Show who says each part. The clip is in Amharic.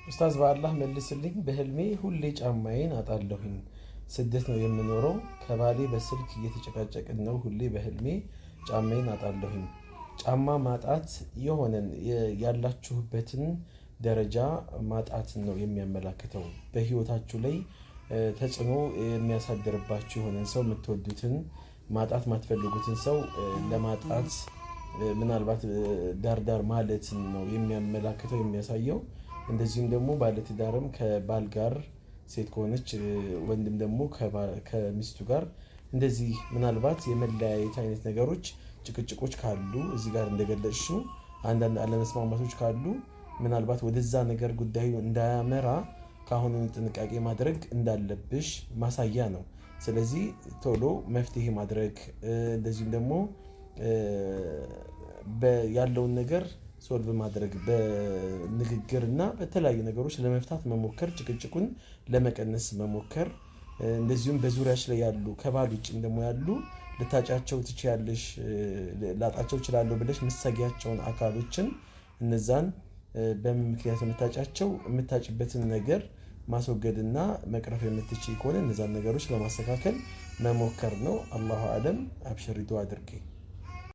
Speaker 1: ኡስታዝ በአላህ መልስልኝ። በህልሜ ሁሌ ጫማዬን አጣለሁኝ። ስደት ነው የምኖረው። ከባሌ በስልክ እየተጨቃጨቅን ነው። ሁሌ በህልሜ ጫማዬን አጣለሁኝ። ጫማ ማጣት ያላችሁበትን ደረጃ ማጣትን ነው የሚያመላክተው። በህይወታችሁ ላይ ተጽዕኖ የሚያሳድርባችሁ የሆነን ሰው የምትወዱትን ማጣት ማትፈልጉትን ሰው ለማጣት ምናልባት ዳርዳር ማለትን ነው የሚያመላክተው የሚያሳየው። እንደዚሁም ደግሞ ባለትዳርም ከባል ጋር ሴት ከሆነች ወንድም ደግሞ ከሚስቱ ጋር እንደዚህ ምናልባት የመለያየት አይነት ነገሮች ጭቅጭቆች ካሉ እዚህ ጋር እንደገለጽሽው አንዳንድ አለመስማማቶች ካሉ ምናልባት ወደዛ ነገር ጉዳዩ እንዳያመራ ከአሁኑ ጥንቃቄ ማድረግ እንዳለብሽ ማሳያ ነው። ስለዚህ ቶሎ መፍትሄ ማድረግ እንደዚሁም ደግሞ ያለውን ነገር ሶልቭ ማድረግ በንግግርና በተለያዩ ነገሮች ለመፍታት መሞከር፣ ጭቅጭቁን ለመቀነስ መሞከር። እንደዚሁም በዙሪያሽ ላይ ያሉ ከባል ውጭም ደግሞ ያሉ ልታጫቸው ትችያለሽ፣ ላጣቸው እችላለሁ ብለሽ ምትሰጊያቸውን አካሎችን እነዛን በምን ምክንያት የምታጫቸው የምታጭበትን ነገር ማስወገድና መቅረፍ የምትችይ ከሆነ እነዛን ነገሮች ለማስተካከል መሞከር ነው። አላሁ አለም። አብሽሪ ዱዓ አድርጌ